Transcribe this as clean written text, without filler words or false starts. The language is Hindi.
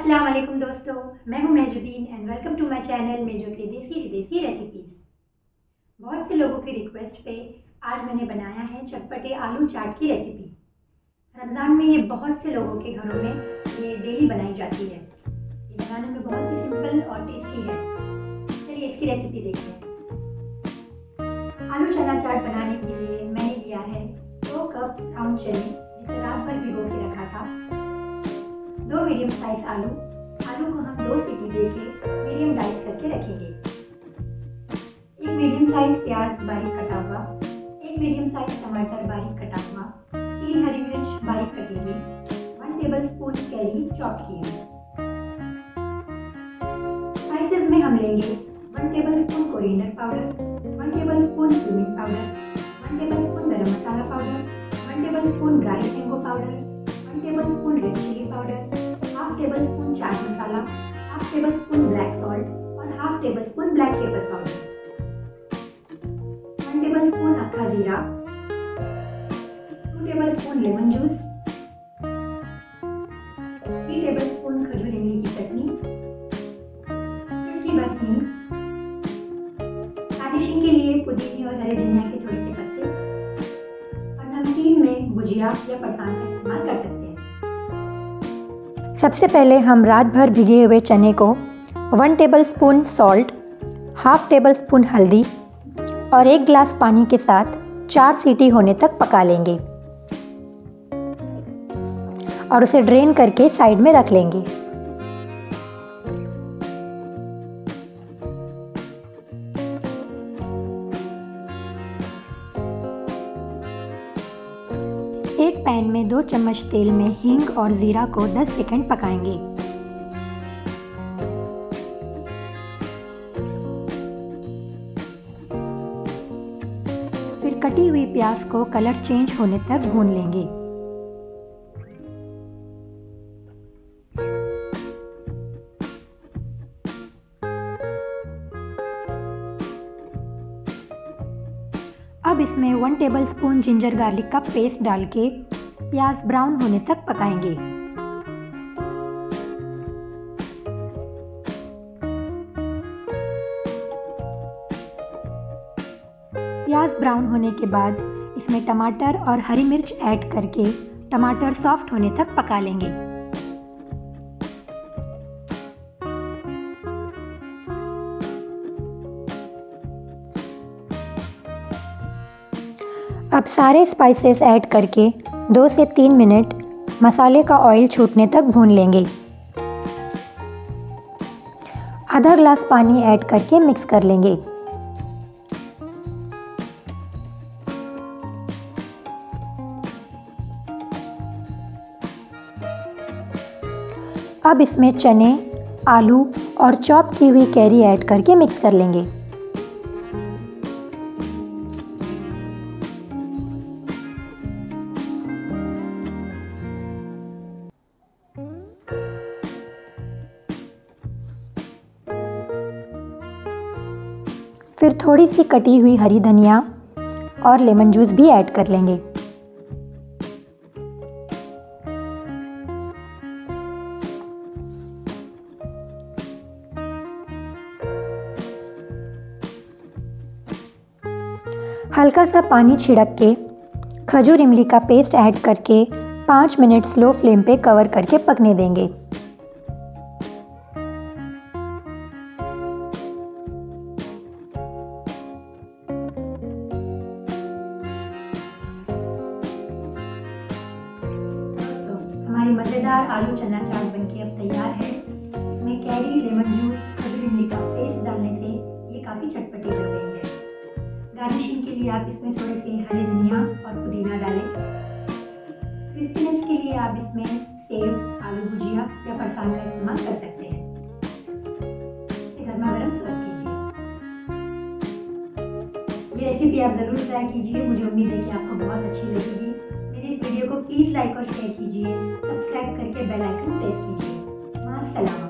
अस्सलाम वालेकुम दोस्तों, मैं हूं Mahjubeen and welcome to my channel मेजो के देसी विदेशी रेसिपीज। बहुत से लोगों की रिक्वेस्ट पे आज मैंने बनाया है चटपटे आलू चाट की रेसिपी। रमज़ान में ये बहुत से लोगों के घरों में ये डेली बनाई जाती है। ये बनाने में बहुत ही सिंपल और टेस्टी है। चलिए इसकी रेसिपी देखते हैं। आलू चना चाट बनाने के लिए मैंने लिया है 2 कप ब्राउन चने, जिसे रात भर भिगो के रखा था। 2 मीडियम साइज आलू को हम 2 सीटी देके मीडियम डाइस करके रखेंगे। 1 मीडियम साइज प्याज बारीक कटा हुआ, 1 मीडियम साइज टमाटर बारीक कटा हुआ, 3 हरी मिर्च बारीक कटी हुई, 1 टेबलस्पून कैरी चॉप की हुई। स्पाइसेस में हम लेंगे 1 tablespoon coriander powder, 1 tablespoon cumin powder, 1 tablespoon garam masala powder, 1 tablespoon dry mango powder, 1 tablespoon red chilli powder, half tablespoon chaat masala, half tablespoon black salt और half tablespoon black pepper powder, 1 tablespoon अक्खा जीरा, 2 टेबलस्पून लेमन जूस, 3 टेबलस्पून खजूर इमली की चटनी, चुटकी भर हींग, गार्निशिंग के लिए पुदीने और हरे धनिया के थोड़े से पत्ते, और नमकीन में गुजिया या परसान का इस्तेमाल कर सकते हैं। सबसे पहले हम रात भर भिगे हुए चने को 1 टेबलस्पून सॉल्ट, हाफ टेबलस्पून हल्दी और 1 गिलास पानी के साथ 4 सीटी होने तक पका लेंगे और उसे ड्रेन करके साइड में रख लेंगे। एक पैन में 2 चम्मच तेल में हींग और जीरा को 10 सेकंड पकाएंगे। फिर कटी हुई प्याज को कलर चेंज होने तक भून लेंगे। अब इसमें 1 टेबलस्पून जिंजर गार्लिक का पेस्ट डाल के प्याज ब्राउन होने तक पकाएंगे। प्याज ब्राउन होने के बाद इसमें टमाटर और हरी मिर्च ऐड करके टमाटर सॉफ्ट होने तक पका लेंगे। अब सारे स्पाइसेस ऐड करके 2 से 3 मिनट मसाले का ऑयल छूटने तक भून लेंगे। आधा ग्लास पानी ऐड करके मिक्स कर लेंगे। अब इसमें चने, आलू और चॉप की हुई कैरी ऐड करके मिक्स कर लेंगे। फिर थोड़ी सी कटी हुई हरी धनिया और लेमन जूस भी ऐड कर लेंगे। हल्का सा पानी छिड़क के खजूर इमली का पेस्ट ऐड करके 5 मिनट स्लो फ्लेम पे कवर करके पकने देंगे। हमारी मज़ेदार आलू चना चाट बनके अब तैयार है। इसमें कैरी, लेमन जूस, खजूर इमली का पेस्ट डालने से ये काफ़ी चटपटी बन गई है। गार्निशिंग के लिए आप इसमें थोड़े से हरी धनिया और पुदीना डालें। क्रिस्पीनेस के लिए आप इसमें सेव, आलू भुजिया या परसान का इस्तेमाल कर सकते हैं। गर्मा गर्म सर्व कीजिए। ये रेसिपी आप ज़रूर ट्राई कीजिए। मुझे उम्मीद है कि आपको बहुत अच्छी लगेगी। मेरे इस वीडियो को प्लीज़ लाइक और शेयर कीजिए। सब्सक्राइब करके बेल आइकन प्रेस कीजिए। मां सलाम।